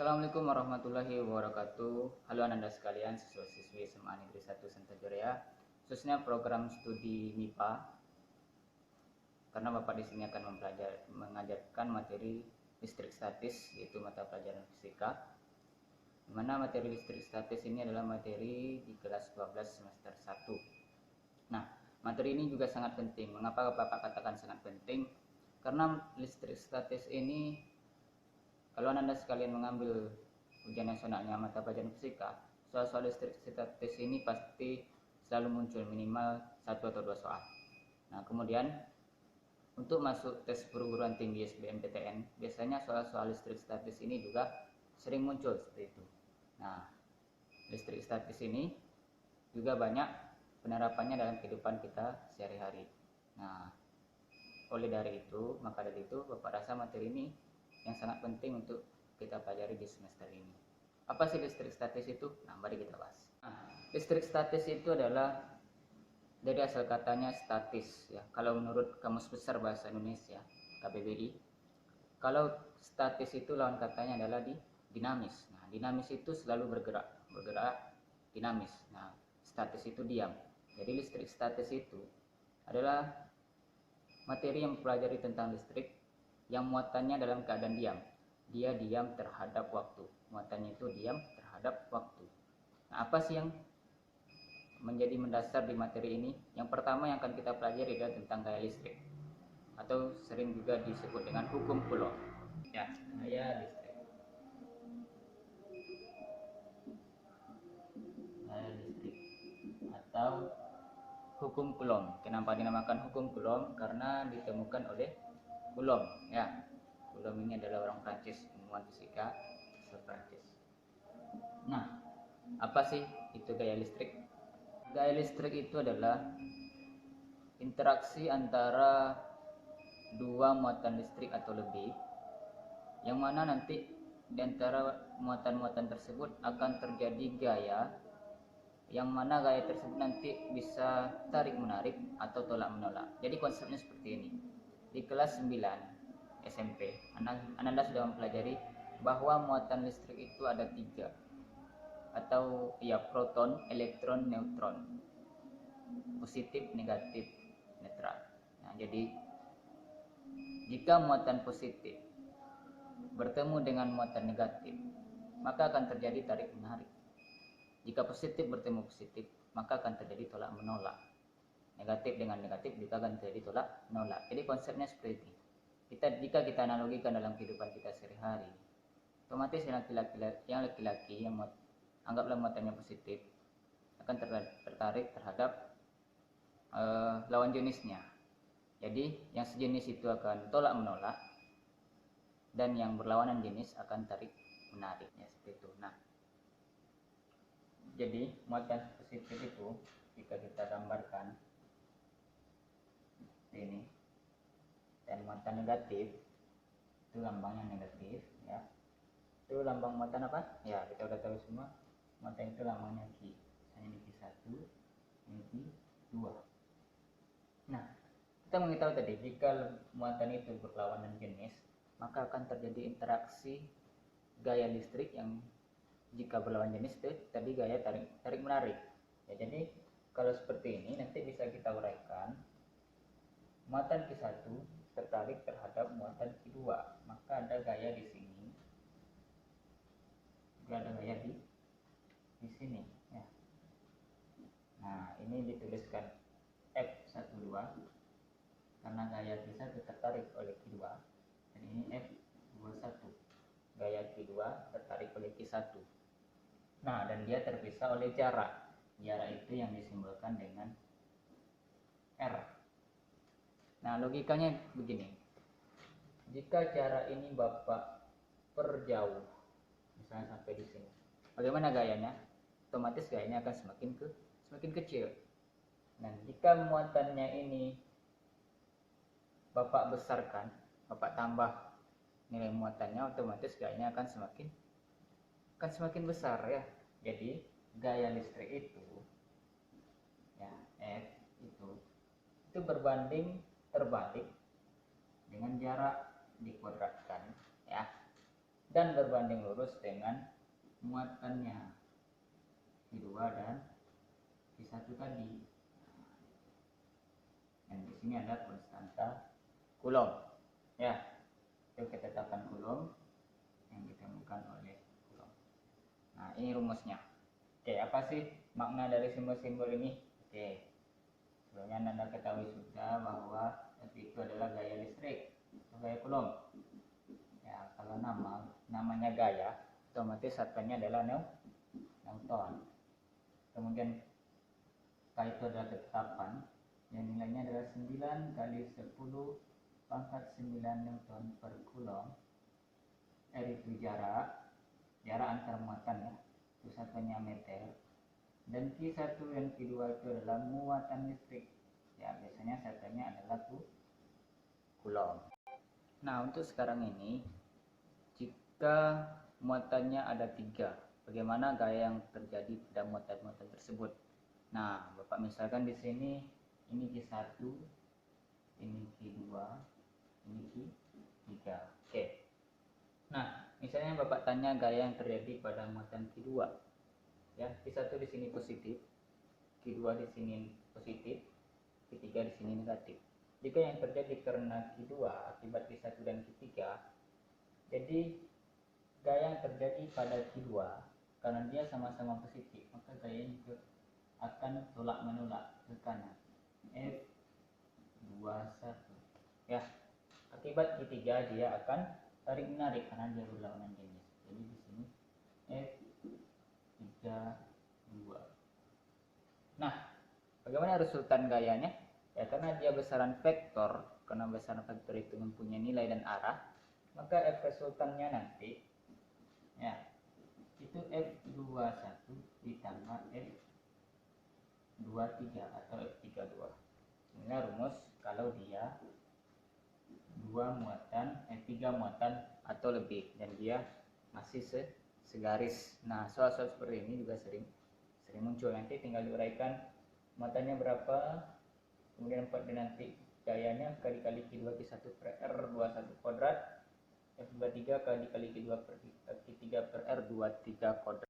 Assalamualaikum warahmatullahi wabarakatuh. Halo Ananda sekalian, siswa-siswi SMA Negeri 1 Sentojorea, khususnya program studi MIPA. Karena Bapak di sini akan mengajarkan materi listrik statis, yaitu mata pelajaran fisika. Di mana materi listrik statis ini adalah materi di kelas 12 semester 1. Nah, materi ini juga sangat penting. Mengapa Bapak katakan sangat penting? Karena listrik statis ini, kalau Anda sekalian mengambil ujian nasionalnya mata pelajaran fisika, soal-soal listrik statis ini pasti selalu muncul minimal 1 atau 2 soal. Nah, kemudian untuk masuk tes perguruan tinggi SBMPTN, biasanya soal-soal listrik statis ini juga sering muncul seperti itu. Nah, listrik statis ini juga banyak penerapannya dalam kehidupan kita sehari-hari. Nah, oleh dari itu, Bapak rasa materi ini yang sangat penting untuk kita pelajari di semester ini. Apa sih listrik statis itu? Nah, mari kita bahas. Nah, listrik statis itu adalah dari asal katanya statis ya. Kalau menurut Kamus Besar Bahasa Indonesia KBBI, kalau statis itu lawan katanya adalah dinamis. Nah, dinamis itu selalu bergerak dinamis. Nah, statis itu diam. Jadi listrik statis itu adalah materi yang mempelajari tentang listrik yang muatannya dalam keadaan diam. Dia diam terhadap waktu. Muatannya itu diam terhadap waktu. Nah, apa sih yang menjadi mendasar di materi ini? Yang pertama yang akan kita pelajari adalah tentang gaya listrik, atau sering juga disebut dengan hukum Coulomb. Ya, gaya listrik. Gaya listrik atau hukum Coulomb. Kenapa dinamakan hukum Coulomb? Karena ditemukan oleh Coulomb. Ya, Coulomb ini adalah orang Prancis, ilmuwan fisika asal Prancis. Nah, apa sih itu gaya listrik? Gaya listrik itu adalah interaksi antara dua muatan listrik atau lebih, yang mana nanti di antara muatan-muatan tersebut akan terjadi gaya, yang mana gaya tersebut nanti bisa tarik menarik atau tolak menolak. Jadi konsepnya seperti ini. Di kelas 9 SMP, Ananda sudah mempelajari bahwa muatan listrik itu ada 3, atau ya, proton, elektron, neutron, positif, negatif, netral. Nah, jadi jika muatan positif bertemu dengan muatan negatif, maka akan terjadi tarik menarik. Jika positif bertemu positif, maka akan terjadi tolak menolak. Negatif dengan negatif juga akan terjadi tolak menolak. Jadi konsepnya seperti ini. Jika kita analogikan dalam kehidupan kita sehari-hari, otomatis yang laki-laki yang anggaplah muatannya positif akan tertarik terhadap lawan jenisnya. Jadi yang sejenis itu akan tolak menolak, dan yang berlawanan jenis akan tarik menarik, ya, seperti itu. Nah, jadi muatan positif itu jika kita gambarkan ini, dan muatan negatif itu lambangnya negatif, ya. Itu lambang muatan apa? Ya, kita udah tahu semua. Muatan itu lambangnya Q. Misalnya ini Q1, ini Q2. Nah, kita mengetahui tadi jika muatan itu berlawanan jenis, maka akan terjadi interaksi gaya listrik yang jika berlawan jenis itu tadi gaya tarik menarik. Ya, jadi kalau seperti ini nanti bisa kita uraikan, muatan Q1 tertarik terhadap muatan Q2, maka ada gaya di sini, juga ada gaya di sini, ya. Nah, ini dituliskan F12 karena gaya Q1 tertarik oleh Q2, dan ini F21, gaya Q2 tertarik oleh Q1. Nah, dan dia terpisah oleh jarak. Jarak itu yang disimbolkan dengan R. Nah, logikanya begini. Jika jarak ini Bapak perjauh, misalnya sampai di sini, bagaimana gayanya? Otomatis gayanya akan semakin kecil. Nah, jika muatannya ini Bapak besarkan, Bapak tambah nilai muatannya, otomatis gayanya akan semakin besar, ya. Jadi gaya listrik itu, ya, F itu berbanding terbalik dengan jarak dikuadratkan, ya. dan berbanding lurus dengan muatannya Q2 dan Q1 tadi. Dan di sini ada konstanta Coulomb. Ya, itu ketetapan Coulomb yang ditemukan oleh Coulomb. Nah, ini rumusnya. Oke, apa sih makna dari simbol-simbol ini? Oke, sebelumnya Anda ketahui sudah bahwa F itu adalah gaya listrik atau gaya Coulomb. Ya, kalau namanya gaya, otomatis satuannya adalah Newton. Kemudian K itu adalah ketetapan yang nilainya adalah 9 kali 10 pangkat 9 Newton per Coulomb. R itu jarak antar muatan ya, itu satuannya meter. Dan Q1 dan Q2 itu adalah muatan listrik. Ya, biasanya satuannya adalah Coulomb. Nah, untuk sekarang ini, jika muatannya ada 3, bagaimana gaya yang terjadi pada muatan-muatan tersebut? Nah, Bapak misalkan di sini ini Q1, ini Q2, ini Q3. Oke. Nah, misalnya Bapak tanya gaya yang terjadi pada muatan Q2. Ya, Q1 di sini positif, Q2 di sini positif, Q3 di sini negatif. Jika yang terjadi karena Q2 akibat Q1 dan Q3, jadi gaya yang terjadi pada Q2 karena dia sama-sama positif, maka gayanya juga akan tolak menolak ke kanan. F21. Ya, akibat Q3 dia akan tarik menarik karena dia berlawanan jenis. Jadi di sini F32. Nah, bagaimana resultan gayanya? Ya, karena dia besaran vektor, karena besaran vektor itu mempunyai nilai dan arah, maka F resultannya nanti ya itu F21 ditambah F23 atau F32. Ini rumus kalau dia 3 muatan atau lebih dan dia masih segaris. Nah, soal-soal seperti ini juga sering muncul. Nanti tinggal diuraikan muatannya berapa, kemudian nanti gayanya kali Q2 Q1 per R21 kuadrat, F23 kali Q2 per Q3 per R23 kuadrat.